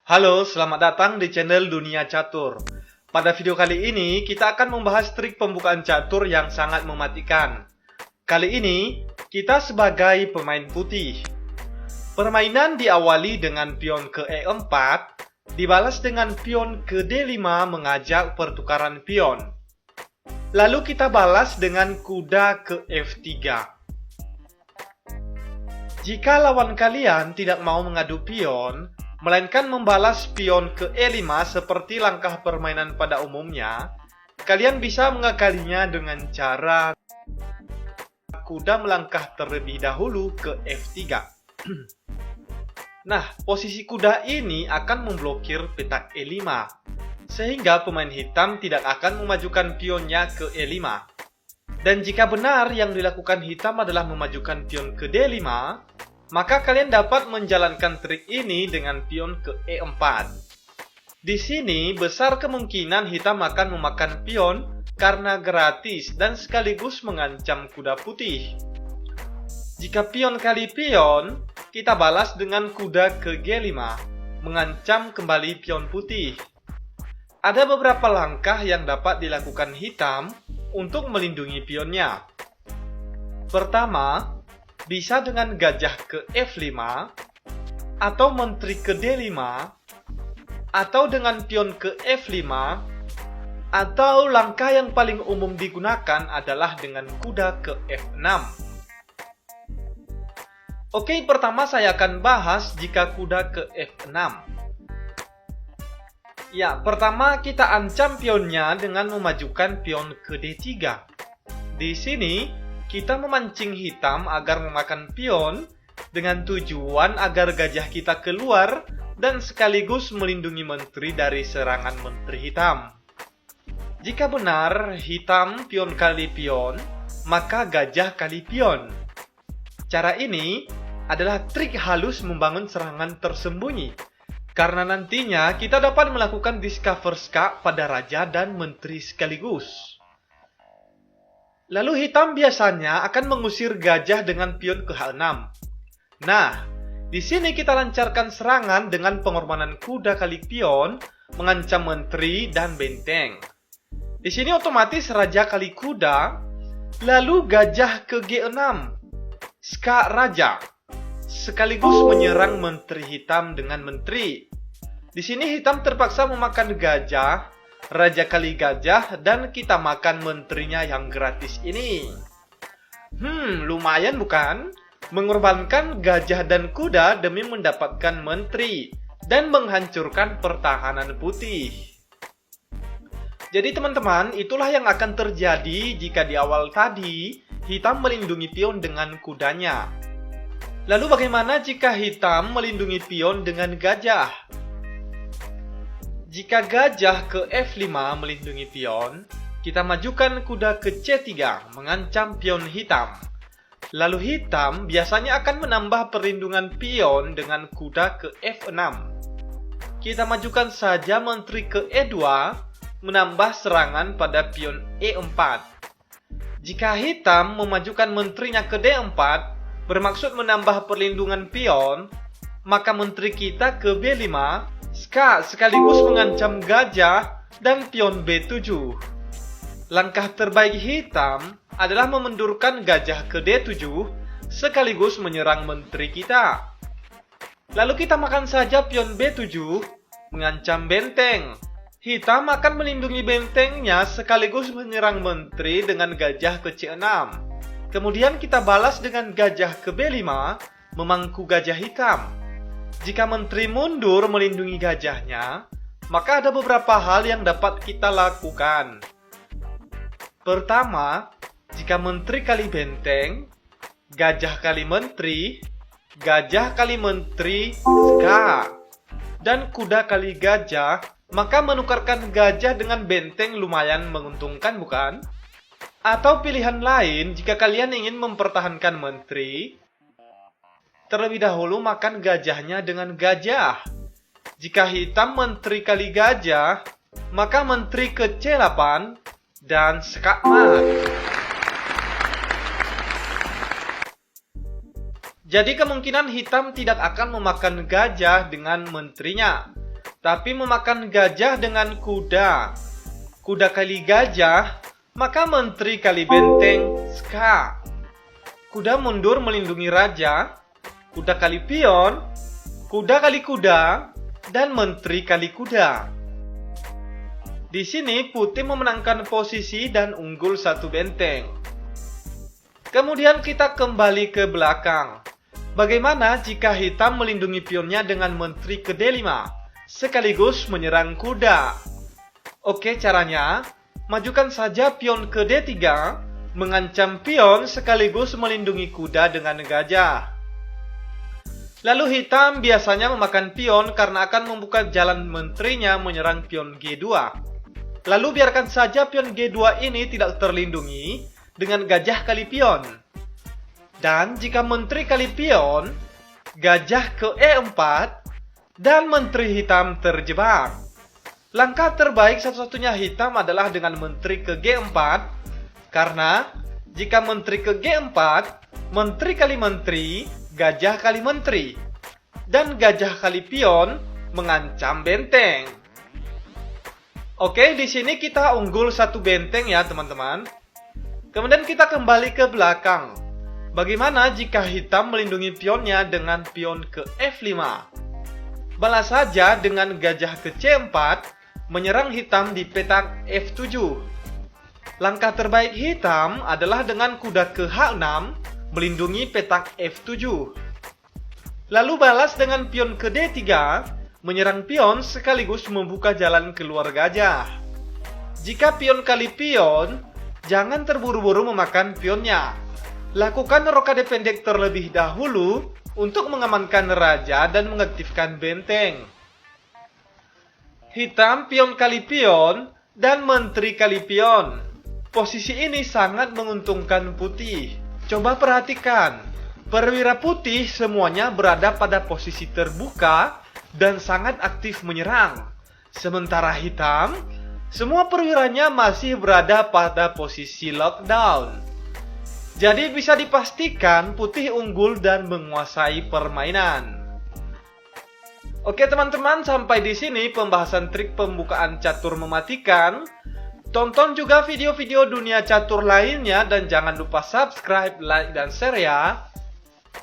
Halo, selamat datang di channel Dunia Catur. Pada video kali ini, kita akan membahas trik pembukaan catur yang sangat mematikan. Kali ini, kita sebagai pemain putih. Permainan diawali dengan pion ke E4, dibalas dengan pion ke D5 mengajak pertukaran pion. Lalu kita balas dengan kuda ke F3. Jika lawan kalian tidak mau mengadu pion, melainkan membalas pion ke E5 seperti langkah permainan pada umumnya, kalian bisa mengakalinya dengan cara kuda melangkah terlebih dahulu ke F3. Nah, posisi kuda ini akan memblokir petak E5, sehingga pemain hitam tidak akan memajukan pionnya ke E5. Dan jika benar yang dilakukan hitam adalah memajukan pion ke D5, maka kalian dapat menjalankan trik ini dengan pion ke E4. Di sini besar kemungkinan hitam akan memakan pion karena gratis dan sekaligus mengancam kuda putih. Jika pion kali pion, kita balas dengan kuda ke G5, mengancam kembali pion putih. Ada beberapa langkah yang dapat dilakukan hitam untuk melindungi pionnya. Pertama, bisa dengan gajah ke F5, atau menteri ke D5, atau dengan pion ke F5, atau langkah yang paling umum digunakan adalah dengan kuda ke F6. Oke, pertama saya akan bahas jika kuda ke F6. Ya, pertama kita ancam pionnya dengan memajukan pion ke D3. Di sini, kita memancing hitam agar memakan pion dengan tujuan agar gajah kita keluar dan sekaligus melindungi menteri dari serangan menteri hitam. Jika benar hitam pion kali pion, maka gajah kali pion. Cara ini adalah trik halus membangun serangan tersembunyi, karena nantinya kita dapat melakukan discover skak pada raja dan menteri sekaligus. Lalu hitam biasanya akan mengusir gajah dengan pion ke H6. Nah, di sini kita lancarkan serangan dengan pengorbanan kuda kali pion, mengancam menteri dan benteng. Di sini otomatis raja kali kuda, lalu gajah ke G6, skak raja, sekaligus menyerang menteri hitam dengan menteri. Di sini hitam terpaksa memakan gajah, raja kali gajah, dan kita makan menterinya yang gratis ini. Lumayan bukan? Mengorbankan gajah dan kuda demi mendapatkan menteri dan menghancurkan pertahanan putih. Jadi teman-teman, itulah yang akan terjadi jika di awal tadi hitam melindungi pion dengan kudanya. Lalu bagaimana jika hitam melindungi pion dengan gajah? Jika gajah ke F5 melindungi pion, kita majukan kuda ke C3 mengancam pion hitam. Lalu hitam biasanya akan menambah perlindungan pion dengan kuda ke F6. Kita majukan saja menteri ke E2 menambah serangan pada pion E4. Jika hitam memajukan menterinya ke D4 bermaksud menambah perlindungan pion, maka menteri kita ke B5 skak sekaligus mengancam gajah dan pion B7. Langkah terbaik hitam adalah memundurkan gajah ke D7 sekaligus menyerang menteri kita. Lalu kita makan saja pion B7 mengancam benteng. Hitam akan melindungi bentengnya sekaligus menyerang menteri dengan gajah ke C6. Kemudian kita balas dengan gajah ke B5 memangku gajah hitam. Jika menteri mundur melindungi gajahnya, maka ada beberapa hal yang dapat kita lakukan. Pertama, jika menteri kali benteng, gajah kali menteri, gajah kali menteri, skak, dan kuda kali gajah, maka menukarkan gajah dengan benteng lumayan menguntungkan bukan? Atau pilihan lain, jika kalian ingin mempertahankan menteri, terlebih dahulu makan gajahnya dengan gajah. Jika hitam menteri kali gajah, maka menteri ke C8 dan skak mat. Jadi kemungkinan hitam tidak akan memakan gajah dengan menterinya. tapi memakan gajah dengan kuda. Kuda kali gajah, maka menteri kali benteng ska. Kuda mundur melindungi raja, kuda kali pion, kuda kali kuda, dan menteri kali kuda. Di sini putih memenangkan posisi dan unggul satu benteng. Kemudian kita kembali ke belakang. Bagaimana jika hitam melindungi pionnya dengan menteri ke D5, sekaligus menyerang kuda? Oke, caranya, majukan saja pion ke D3, mengancam pion sekaligus melindungi kuda dengan gajah. Lalu hitam biasanya memakan pion karena akan membuka jalan menterinya menyerang pion G2. Lalu biarkan saja pion G2 ini tidak terlindungi dengan gajah kali pion. Dan jika menteri kali pion, gajah ke E4, dan menteri hitam terjebak. Langkah terbaik satu-satunya hitam adalah dengan menteri ke G4, karena jika menteri ke G4, menteri kali menteri, gajah kali menteri, dan gajah kali pion mengancam benteng. Oke, di sini kita unggul satu benteng ya teman-teman. Kemudian kita kembali ke belakang. Bagaimana jika hitam melindungi pionnya dengan pion ke F5? Balas saja dengan gajah ke C4, menyerang hitam di petak F7. Langkah terbaik hitam adalah dengan kuda ke H6, melindungi petak F7. Lalu balas dengan pion ke D3, menyerang pion sekaligus membuka jalan keluar gajah. Jika pion kali pion, jangan terburu-buru memakan pionnya. Lakukan rokade pendek terlebih dahulu untuk mengamankan raja dan mengaktifkan benteng. Hitam pion kali pion dan menteri kali pion. Posisi ini sangat menguntungkan putih. Coba perhatikan, perwira putih semuanya berada pada posisi terbuka dan sangat aktif menyerang. Sementara hitam, semua perwiranya masih berada pada posisi lockdown. Jadi bisa dipastikan putih unggul dan menguasai permainan. Oke teman-teman, sampai di sini pembahasan trik pembukaan catur mematikan. Tonton juga video-video dunia catur lainnya dan jangan lupa subscribe, like, dan share ya.